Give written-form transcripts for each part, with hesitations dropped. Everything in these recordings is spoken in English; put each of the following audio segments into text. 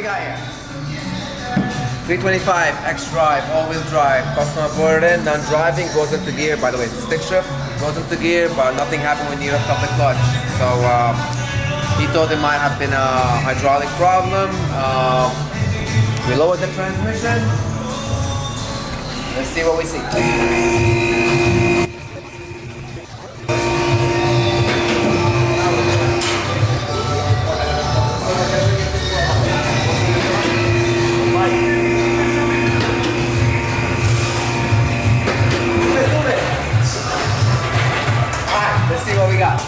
we got here? 325 X-Drive, all-wheel drive. Customer put it in, done driving, goes into gear. By the way, it's a stick shift. Goes into gear, but nothing happened when you lift up the clutch. So he thought it might have been a hydraulic problem. We lowered the transmission. Let's see what we see. Let's see what we got.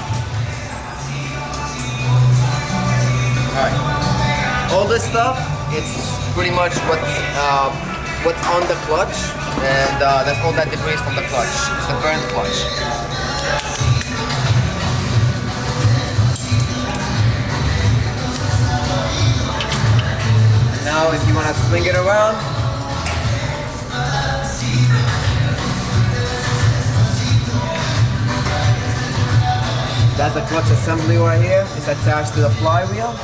Alright. All this stuff, it's pretty much what's on the clutch, and that's all that debris from the clutch. It's the burnt clutch. Now if you want to swing it around, that's the clutch assembly right here. It's attached to the flywheel.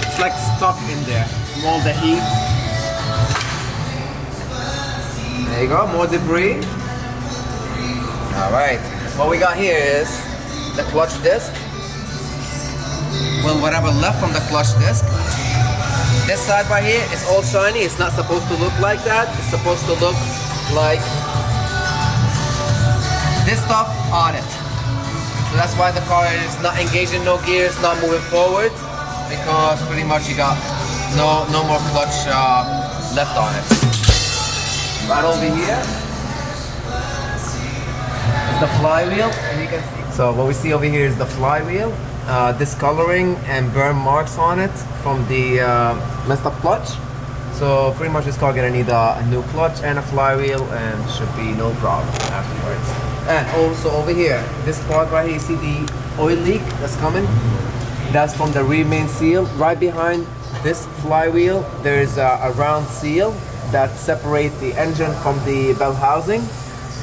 It's like stuck in there from all the heat. There you go, more debris. Alright, what we got here is the clutch disc. Well, whatever left from the clutch disc. This side right here is all shiny. It's not supposed to look like that. It's supposed to look like this stuff on it. So that's why the car is not engaging no gears, not moving forward, because pretty much you got no more clutch left on it. Right over here is the flywheel, and you can see. So what we see over here is the flywheel. Discoloring and burn marks on it from the messed up clutch. So pretty much this car gonna need a new clutch and a flywheel, and should be no problem afterwards. And also over here, this part right here, you see the oil leak that's coming? That's from the rear main seal. Right behind this flywheel, there is a round seal that separates the engine from the bell housing,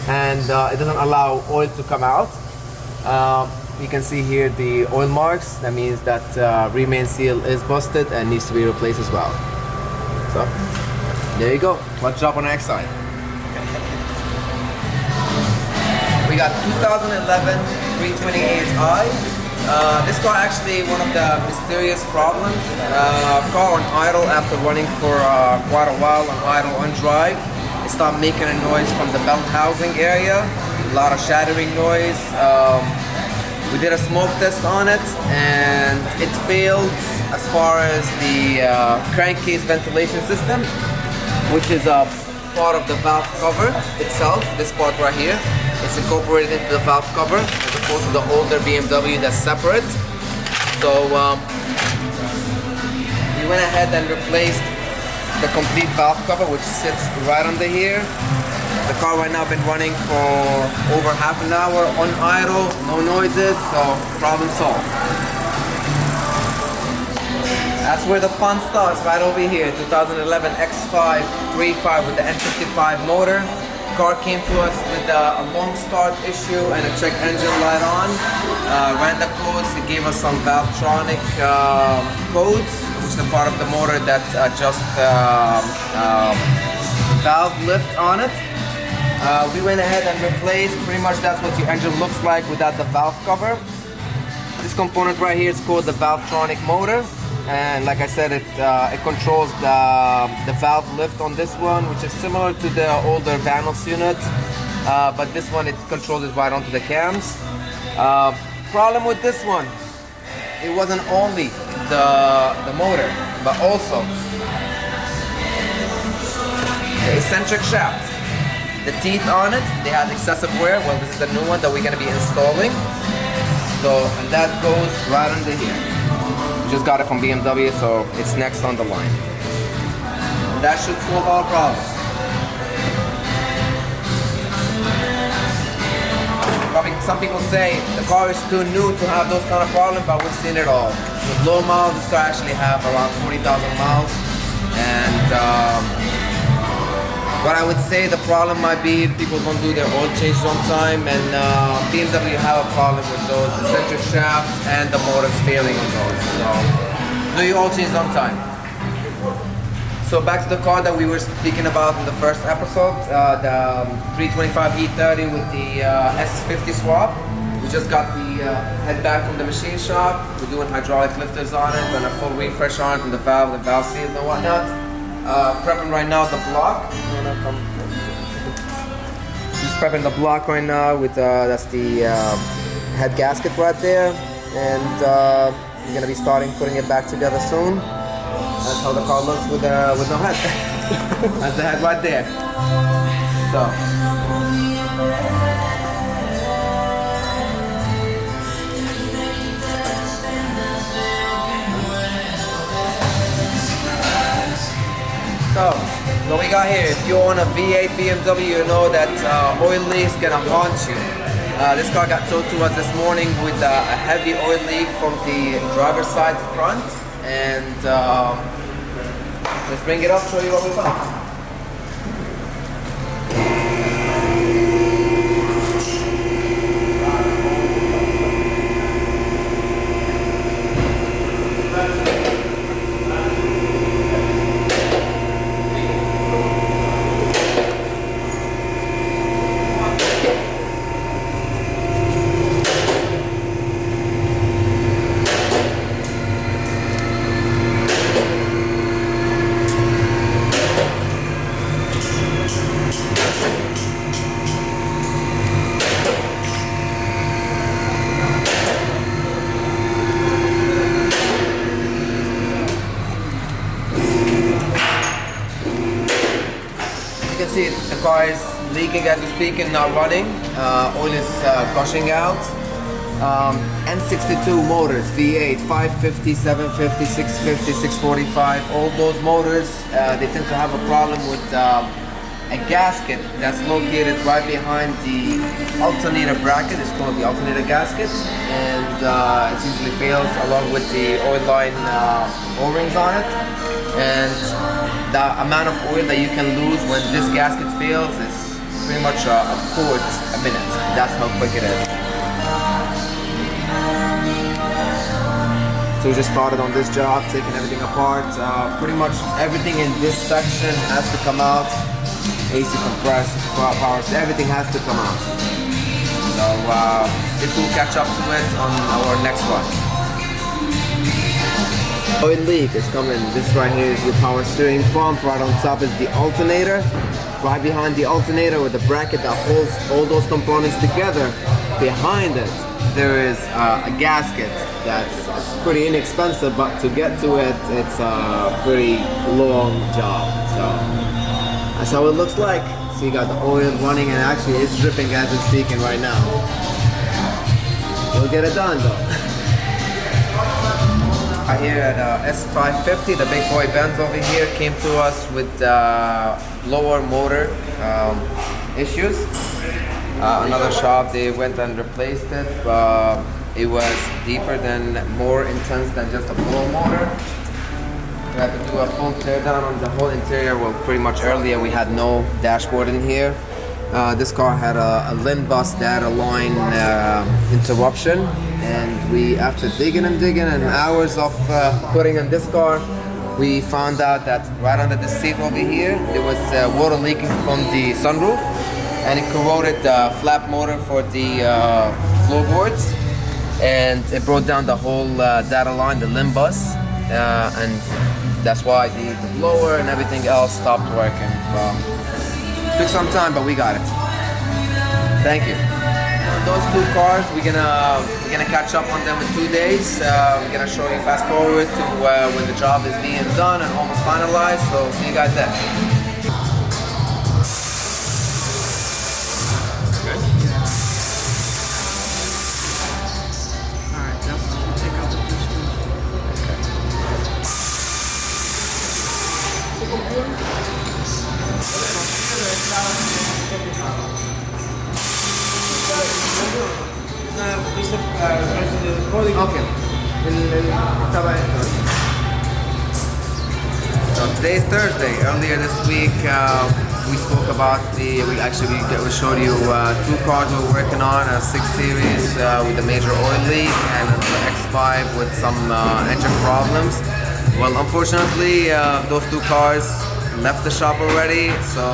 and it doesn't allow oil to come out. You can see here the oil marks. That means that rear main seal is busted and needs to be replaced as well. So there you go. Clutch job on the X side. We got 2011 328i. This car actually one of the mysterious problems. Car on idle after running for quite a while on idle on drive. It started making a noise from the belt housing area. A lot of shattering noise. We did a smoke test on it, and it failed as far as the crankcase ventilation system, which is a part of the valve cover itself. This part right here, it's incorporated into the valve cover as opposed to the older BMW that's separate. So we went ahead and replaced the complete valve cover, which sits right under here. The car right now been running for over half an hour on idle, no noises, so problem solved. That's where the fun starts, right over here. 2011 X5 3.5 with the N55 motor. Car came to us with a long start issue and a check engine light on. Ran the codes, it gave us some Valvetronic codes, which is the part of the motor that adjusts valve lift on it. We went ahead and replaced, pretty much that's what your engine looks like without the valve cover. This component right here is called the Valvetronic motor, and like I said, it controls the valve lift on this one, which is similar to the older Vanos unit, but this one, it controls it right onto the cams. Problem with this one, it wasn't only the motor, but also the eccentric shaft. The teeth on it, they had excessive wear. Well, this is the new one that we're going to be installing. So, and that goes right under here. Just got it from BMW, so it's next on the line. And that should solve our problem. Probably some people say the car is too new to have those kind of problems, but we've seen it all. With low miles, this car actually have around 40,000 miles, and What I would say the problem might be people don't do their oil changes on time, and BMW have a problem with those eccentric shafts and the motors failing on those. So do your oil changes on time. So back to the car that we were speaking about in the first episode, the 325 E30 with the S50 swap. We just got the head back from the machine shop. We're doing hydraulic lifters on it and a full refresh on it and the valve seals and whatnot. Prepping right now the block. Just prepping the block right now with that's the head gasket right there, and we're gonna be starting putting it back together soon. That's how the car looks with no head. That's the head right there. So, what we got here, if you own a V8 BMW, you know that oil leaks gonna haunt you. This car got towed to us this morning with a heavy oil leak from the driver's side front, and let's bring it up, show you what we found. You can see the car is leaking as we speak and not running. Oil is gushing out. N62 motors, V8, 550, 750, 650, 645, all those motors, they tend to have a problem with a gasket that's located right behind the alternator bracket. It's called the alternator gasket, and it usually fails along with the oil line O-rings on it. And the amount of oil that you can lose when this gasket fails is pretty much a quart a minute. That's how quick it is. So we just started on this job, taking everything apart. Pretty much everything in this section has to come out. AC compressed, power, everything has to come out. So this will catch up to it on our next one. Oil leak is coming. This right here is your power steering pump. Right on top is the alternator. Right behind the alternator with the bracket that holds all those components together. Behind it, there is a gasket that's pretty inexpensive, but to get to it, it's a pretty long job. So that's how it looks like. So you got the oil running, and actually it's dripping as we're speaking right now. We'll get it done though. Here at S550, the big boy Benz over here came to us with blower motor issues. Another shop, they went and replaced it. It was deeper than, more intense than just a blower motor. We had to do a full teardown on the whole interior. Well, pretty much earlier we had no dashboard in here. This car had a LIN bus data line interruption, and we, after digging and hours of putting in this car, we found out that right under the seat over here there was water leaking from the sunroof, and it corroded the flap motor for the floorboards, and it brought down the whole data line, the LIN bus, and that's why the blower and everything else stopped working. Took some time, but we got it. Thank you. Those two cars, we're gonna catch up on them in 2 days. We're gonna show you fast forward to when the job is being done and almost finalized. So see you guys then. Okay. So today's Thursday. Earlier this week, we spoke about we showed you 2 cars we were working on, a 6 Series with a major oil leak and an X5 with some engine problems. Well, unfortunately, those 2 cars left the shop already, so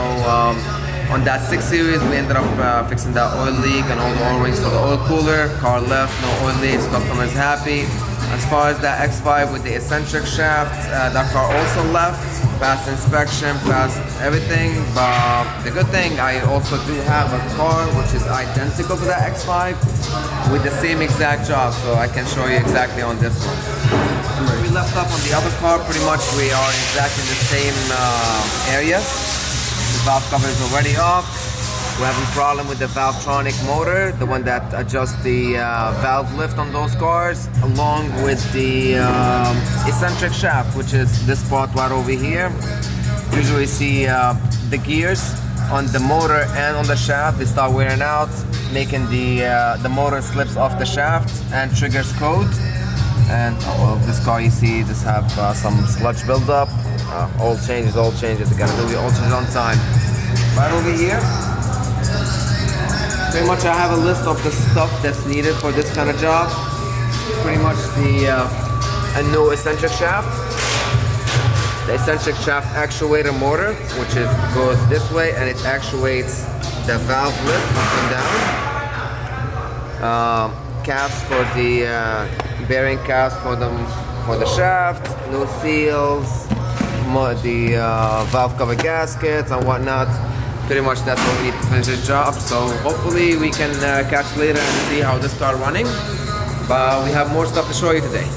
on that 6 Series we ended up fixing that oil leak and all the oil rings for the oil cooler. Car left, no oil leaks, customer is happy. As far as that X5 with the eccentric shaft, that car also left, passed inspection, passed everything, but the good thing, I also do have a car which is identical to that X5 with the same exact job, so I can show you exactly on this one. We left off on the other car, pretty much we are exactly in the same area. The valve cover is already off. We're having a problem with the Valvetronic motor, the one that adjusts the valve lift on those cars, along with the eccentric shaft, which is this part right over here. Usually see the gears on the motor and on the shaft, they start wearing out, making the motor slips off the shaft and triggers codes. And well, this car you see just have some sludge buildup. Oil changes, you gotta do the oil changes on time. Right over here, pretty much I have a list of the stuff that's needed for this kind of job. Pretty much a new eccentric shaft, the eccentric shaft actuator motor, which goes this way and it actuates the valve lift up and down. Caps for the bearing caps for the shaft, new seals, the valve cover gaskets and whatnot. Pretty much that's what we need to finish this job. So hopefully we can catch later and see how this car running. But we have more stuff to show you today.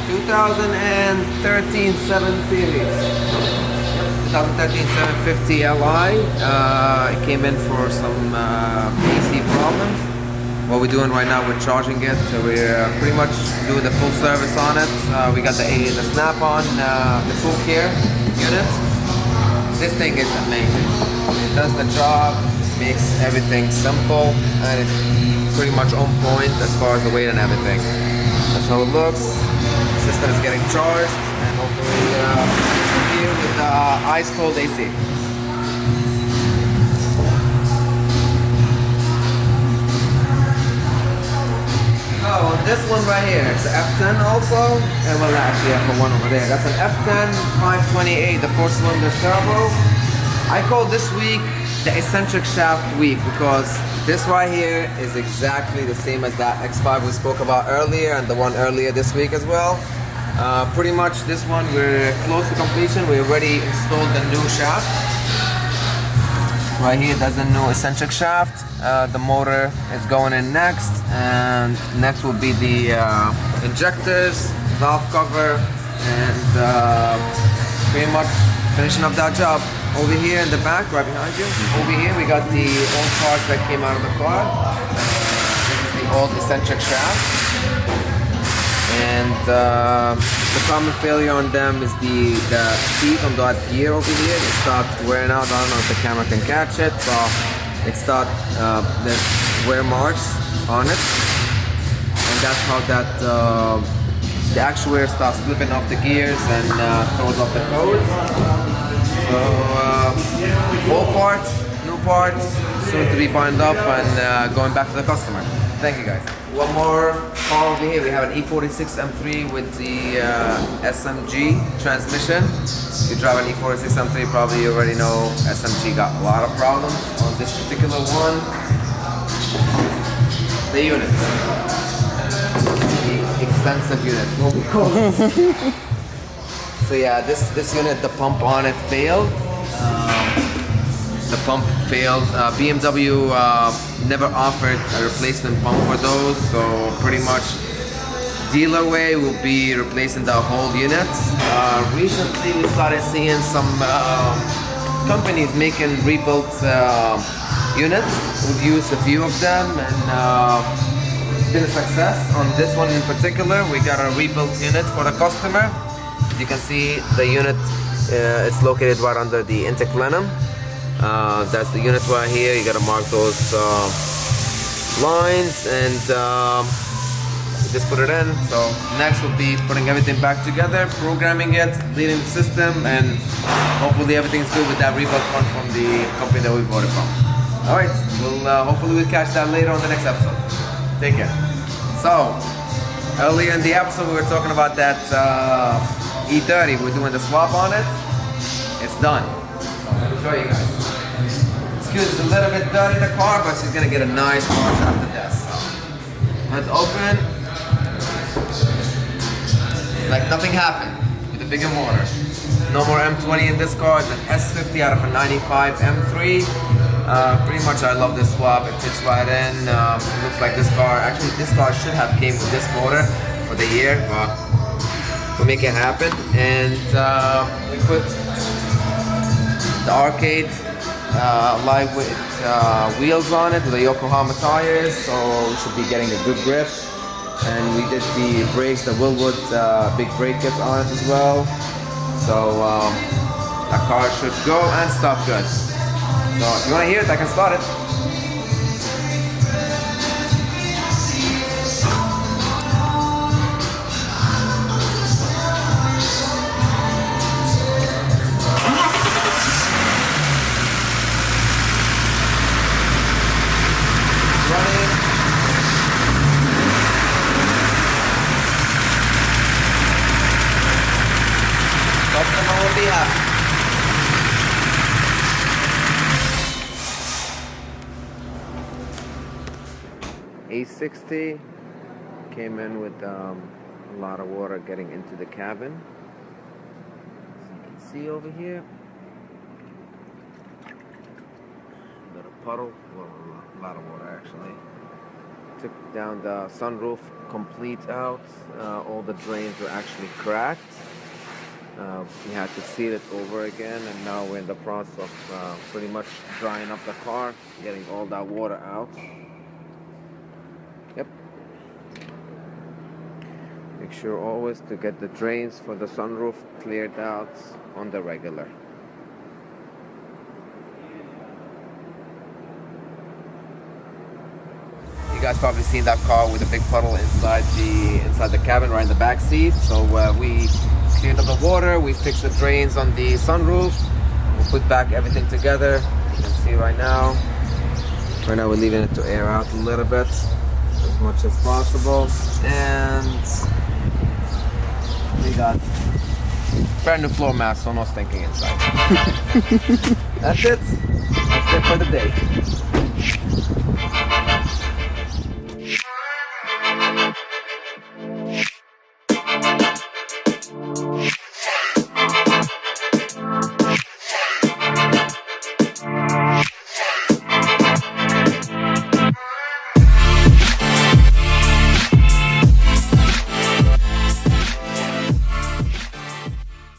2013 7 Series. 2013 750 Li. It came in for some AC problems. What we're doing right now, we're charging it. So we're pretty much doing the full service on it. We got the snap-on, the full care unit. This thing is amazing. It does the job, makes everything simple, and it's pretty much on point as far as the weight and everything. That's how it looks. The system is getting charged, and hopefully here with the ice cold AC. Oh, this one right here, it's an F10 also, and well actually I have one over there. That's an F10 528, the 4-cylinder turbo. I call this week the eccentric shaft week because this right here is exactly the same as that X5 we spoke about earlier and the one earlier this week as well. Pretty much this one we're close to completion. We already installed the new shaft. Right here, that's the new eccentric shaft. The motor is going in next, and next will be the injectors, valve cover, and pretty much finishing up that job. Over here in the back, right behind you, over here we got the old parts that came out of the car. This is the old eccentric shaft. And the common failure on them is the seat on that gear over here. It starts wearing out. I don't know if the camera can catch it, but it starts, there's wear marks on it. And that's how the actuator starts slipping off the gears and throws off the codes. So old parts, new parts, soon to be bound up and going back to the customer. Thank you guys. One more car over here. We have an E46 M3 with the SMG transmission. If you drive an E46 M3, probably you already know SMG got a lot of problems on this particular one. The unit. The expensive unit, what we call it. So yeah, this unit, the pump on it failed. The pump failed. BMW never offered a replacement pump for those, so pretty much dealer way will be replacing the whole unit. Recently we started seeing some companies making rebuilt units. We've used a few of them and it's been a success. On this one in particular, we got a rebuilt unit for the customer. As you can see, the unit it's located right under the intake plenum. That's the unit right here. You gotta mark those lines, and just put it in. So next will be putting everything back together, programming it, leading the system, and hopefully everything's good with that rebuilt one from the company that we bought it from. All right, hopefully we'll catch that later on the next episode. Take care. So earlier in the episode we were talking about that E30. We're doing the swap on it. It's done. Let me show you guys. Excuse, it's a little bit dirty in the car, but she's gonna get a nice wash after this. Let's open. Like nothing happened with the bigger motor. No more M20 in this car. It's an S50 out of a 95 M3. Pretty much I love this swap. It fits right in. It looks like this car, actually this car should have came with this motor for the year, but we'll make it happen. And we put the arcade lightweight wheels on it with the Yokohama tires, so we should be getting a good grip. And we did the brakes, the Willwood big brake kits on it as well. So that car should go and stop good. So if you want to hear it, I can start it. Customer will be happy. A60 came in with a lot of water getting into the cabin. As you can see over here, a little puddle, well, a lot of water actually. Took down the sunroof complete out. All the drains were actually cracked. We had to seal it over again, and now we're in the process of pretty much drying up the car, getting all that water out. Yep. Make sure always to get the drains for the sunroof cleared out on the regular. You guys probably seen that car with a big puddle inside the cabin, right in the back seat. So we cleared up the water, we fixed the drains on the sunroof, we'll put back everything together. You can see right now we're leaving it to air out a little bit as much as possible, and we got brand new floor mats, so no stinking inside. That's it for the day.